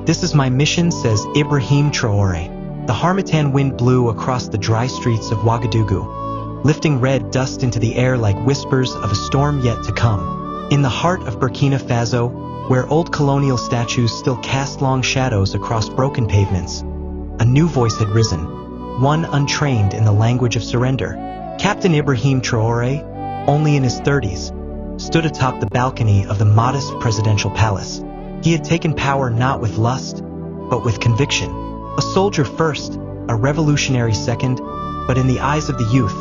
"This is my mission," says Ibrahim Traore. The Harmattan wind blew across the dry streets of Ouagadougou, lifting red dust into the air like whispers of a storm yet to come. In the heart of Burkina Faso, where old colonial statues still cast long shadows across broken pavements, a new voice had risen, one untrained in the language of surrender. Captain Ibrahim Traore, only in his 30s, stood atop the balcony of the modest presidential palace. He had taken power not with lust, but with conviction. A soldier first, a revolutionary second, but in the eyes of the youth,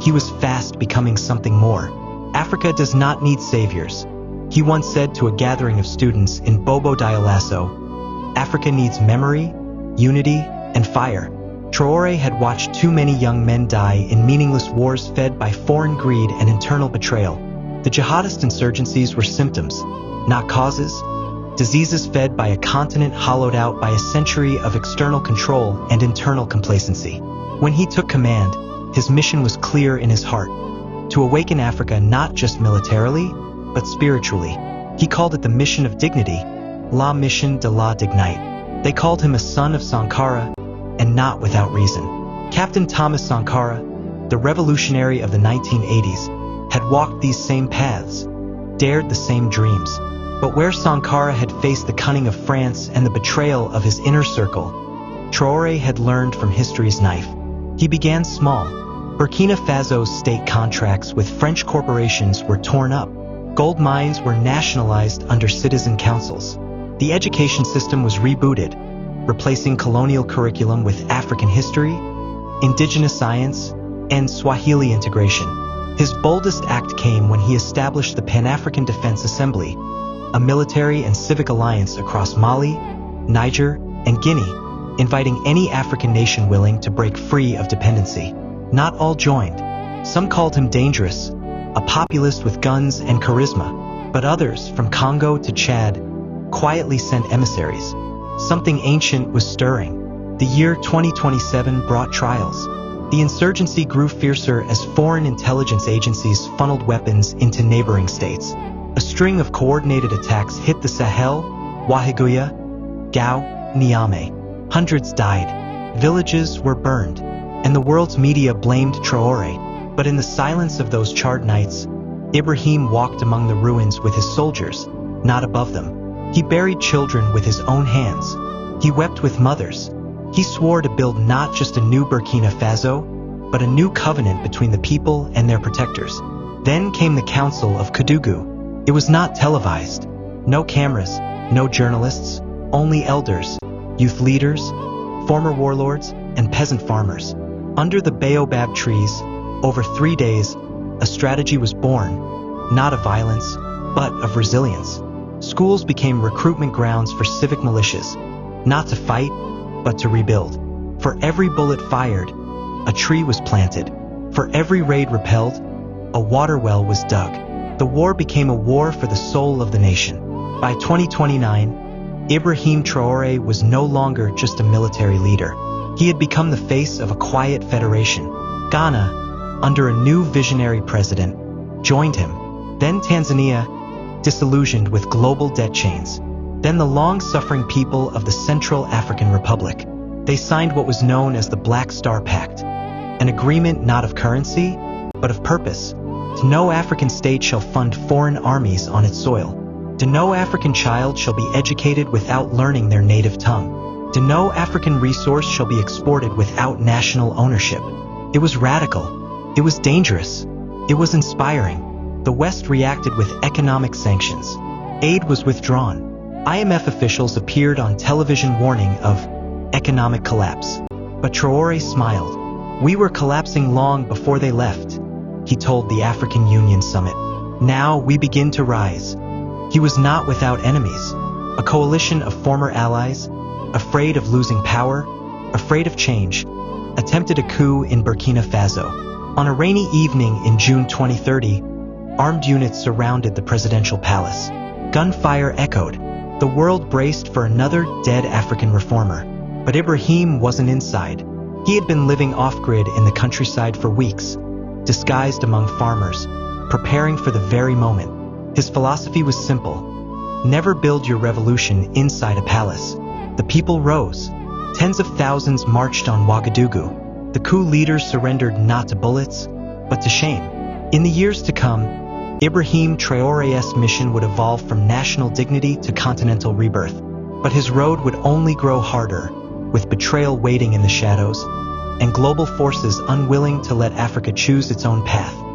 he was fast becoming something more. "Africa does not need saviors," he once said to a gathering of students in Bobo Dioulasso. "Africa needs memory, unity, and fire." Traore had watched too many young men die in meaningless wars fed by foreign greed and internal betrayal. The jihadist insurgencies were symptoms, not causes. Diseases fed by a continent hollowed out by a century of external control and internal complacency. When he took command, his mission was clear in his heart: to awaken Africa not just militarily, but spiritually. He called it the mission of dignity, la mission de la dignité. They called him a son of Sankara, and not without reason. Captain Thomas Sankara, the revolutionary of the 1980s, had walked these same paths, dared the same dreams. But where Sankara had faced the cunning of France and the betrayal of his inner circle, Traore had learned from history's knife. He began small. Burkina Faso's state contracts with French corporations were torn up. Gold mines were nationalized under citizen councils. The education system was rebooted, replacing colonial curriculum with African history, indigenous science, and Swahili integration. His boldest act came when he established the Pan-African Defense Assembly, a military and civic alliance across Mali, Niger, and Guinea, inviting any African nation willing to break free of dependency. Not all joined. Some called him dangerous, a populist with guns and charisma, but others, from Congo to Chad, quietly sent emissaries. Something ancient was stirring. The year 2027 brought trials. The insurgency grew fiercer as foreign intelligence agencies funneled weapons into neighboring states. A string of coordinated attacks hit the Sahel, Ouagadougou, Gao, Niamey. Hundreds died. Villages were burned, and the world's media blamed Traore. But in the silence of those charred nights, Ibrahim walked among the ruins with his soldiers, not above them. He buried children with his own hands. He wept with mothers. He swore to build not just a new Burkina Faso, but a new covenant between the people and their protectors. Then came the Council of Ouagadougou. It was not televised. No cameras, no journalists, only elders, youth leaders, former warlords, and peasant farmers. Under the baobab trees, over 3 days, a strategy was born, not of violence, but of resilience. Schools became recruitment grounds for civic militias, not to fight, but to rebuild. For every bullet fired, a tree was planted. For every raid repelled, a water well was dug. The war became a war for the soul of the nation. By 2029, Ibrahim Traore was no longer just a military leader. He had become the face of a quiet federation. Ghana, under a new visionary president, joined him. Then Tanzania, disillusioned with global debt chains. Then the long-suffering people of the Central African Republic. They signed what was known as the Black Star Pact, an agreement not of currency, but of purpose. To no African state shall fund foreign armies on its soil. To no African child shall be educated without learning their native tongue. To no African resource shall be exported without national ownership. It was radical. It was dangerous. It was inspiring. The West reacted with economic sanctions. Aid was withdrawn. IMF officials appeared on television warning of economic collapse. But Traore smiled. "We were collapsing long before they left," he told the African Union Summit. "Now we begin to rise." He was not without enemies. A coalition of former allies, afraid of losing power, afraid of change, attempted a coup in Burkina Faso. On a rainy evening in June 2030, armed units surrounded the presidential palace. Gunfire echoed. The world braced for another dead African reformer. But Ibrahim wasn't inside. He had been living off-grid in the countryside for weeks, disguised among farmers, preparing for the very moment. His philosophy was simple: never build your revolution inside a palace. The people rose. Tens of thousands marched on Ouagadougou. The coup leaders surrendered not to bullets, but to shame. In the years to come, Ibrahim Traore's mission would evolve from national dignity to continental rebirth. But his road would only grow harder, with betrayal waiting in the shadows, and global forces unwilling to let Africa choose its own path.